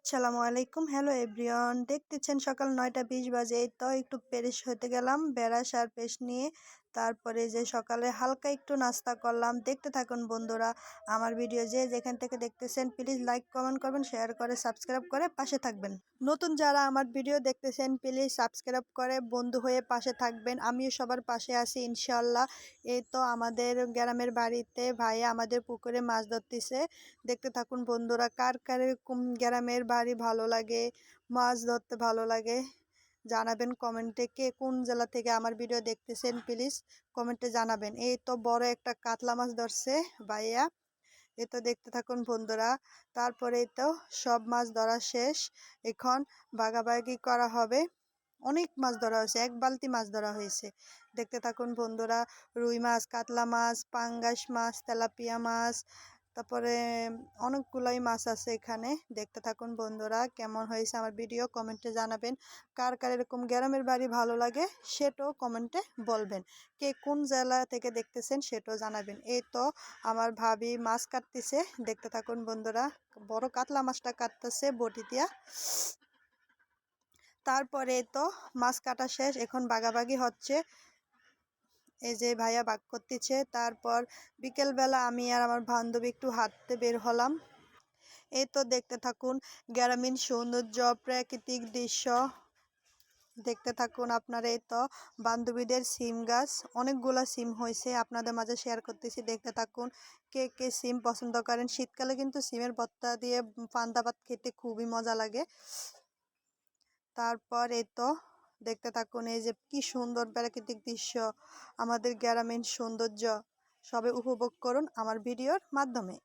আসসালামু আলাইকুম। Hello everyone, দেখতেছেন সকাল 9টা 20 বাজে। তো একটু ফ্রেশ হতে গেলাম ব্রাশ আর পেস্ট নিয়ে। তারপরে যে সকালে হালকা একটু নাস্তা করলাম। দেখতে থাকুন বন্ধুরা আমার ভিডিও, যে যেখান থেকে দেখতেছেন প্লিজ লাইক কমেন্ট করবেন, শেয়ার করে সাবস্ক্রাইব করে পাশে থাকবেন। নতুন যারা আমার ভিডিও দেখতেছেন প্লিজ সাবস্ক্রাইব করে বন্ধু হয়ে পাশে থাকবেন। আমিও সবার পাশে আছি ইনশাল্লাহ। এই তো আমাদের গ্রামের বাড়িতে ভাইয়া আমাদের পুকুরে মাছ ধরতেছে। দেখতে থাকুন বন্ধুরা, কার কার গ্রামের বাড়ি ভালো লাগে, মাছ ধরতে ভালো লাগে জানাবেন কমেন্টে। কে কোন জেলা থেকে আমার ভিডিও দেখতেছেন প্লিজ কমেন্টে জানাবেন। এই তো বড় একটা কাতলা মাছ ধরছে ভাইয়া, এই তো দেখতে থাকুন বন্ধুরা। তারপরে তো সব মাছ ধরা শেষ, এখন ভাগাভাগি করা হবে। অনেক মাছ ধরা হয়েছে, এক বালতি মাছ ধরা হয়েছে। দেখতে থাকুন বন্ধুরা, রুই মাছ, কাতলা মাছ, পাঙ্গাস মাছ, তেলাপিয়া মাছ, তারপরে অনেকগুলাই মাছ আছে এখানে। দেখতে থাকুন বন্ধুরা, কেমন হয়েছে আমার ভিডিও কমেন্টে জানাবেন। কার কার এরকম গ্রামের বাড়ি ভালো লাগে সেটাও কমেন্টে বলবেন। কে কোন জেলা থেকে দেখতেছেন সেটাও জানাবেন। এই তো আমার ভাবি মাছ কাটতেছে, দেখতে থাকুন বন্ধুরা। বড় কাতলা মাছটা কাটতেছে বটি দিয়া। তারপরে তো মাছ কাটা শেষ, এখন ভাগাভাগি হচ্ছে। এই যে ভাইয়া ভাগ করতেছে। তারপর বিকেলবেলা আমি আর আমার বান্ধবী একটু হাঁটতে বের হলাম। এই তো দেখতে থাকুন গ্রামীণ সৌন্দর্য, প্রাকৃতিক দৃশ্য দেখতে থাকুন আপনারা। এই তো বান্ধবীদের সিম গাছ, অনেকগুলা সিম হয়েছে, আপনাদের মাঝে শেয়ার করতেছি। দেখতে থাকুন কে কে সিম পছন্দ করেন। শীতকালে কিন্তু সিমের ভর্তা দিয়ে পান্তা ভাত খেতে খুবই মজা লাগে। তারপর এই তো দেখতে থাকুন, এই যে কি সুন্দর প্রাকৃতিক দৃশ্য, আমাদের গ্রামীণ সৌন্দর্য সবে উপভোগ করুন আমার ভিডিওর মাধ্যমে।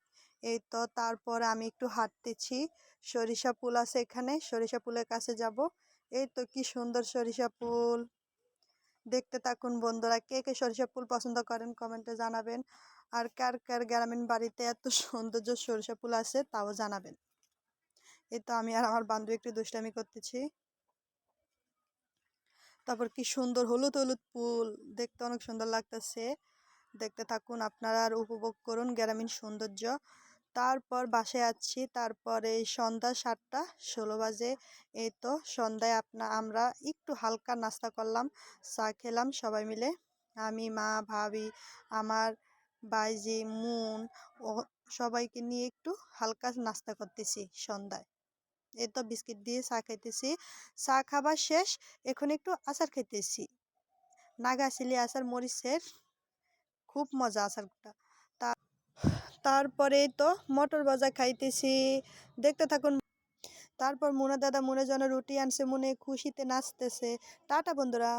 এই তো তারপর আমি একটু হাঁটতেছি, সরিষা ফুল আছে এখানে, সরিষা ফুলের কাছে যাব। এই তো কি সুন্দর সরিষা ফুল, দেখতে থাকুন বন্ধুরা। কে কে সরিষা ফুল পছন্দ করেন কমেন্টে জানাবেন। আর কার কার গ্রামীণ বাড়িতে এত সৌন্দর্য সরিষা ফুল আছে তাও জানাবেন। এই তো আমি আর আমার বান্ধবী একটু দুষ্টামি করতেছি। তারপর কি সুন্দর হলুদ হলুদ ফুল, দেখতে অনেক সুন্দর লাগতেছে। দেখতে থাকুন আপনারা আর উপভোগ করুন গ্রামীণ সৌন্দর্য। তারপর বাসায় আসছি, তারপরে সন্ধ্যা 7টা 16 বাজে। এই তো সন্ধ্যায় আমরা একটু হালকা নাস্তা করলাম, চা খেলাম সবাই মিলে। আমি, মা, ভাবি, আমার বাইজি, মুন ও সবাইকে নিয়ে একটু হালকা নাস্তা করতেছি সন্ধ্যায়। এই তো বিস্কিট দিয়ে চা খাইতেছি। চা খাবার শেষ, এখন একটু আচার খাইতেছি, নাগাছিলি আচার মরিচের, খুব মজা আচারটা। তারপরে তো মটর ভাজা খাইতেছি, দেখতে থাকুন। তারপর মুনা দাদা মুনের জন্য রুটি আনছে, মুনে খুশিতে নাচতেছে। টাটা বন্ধুরা।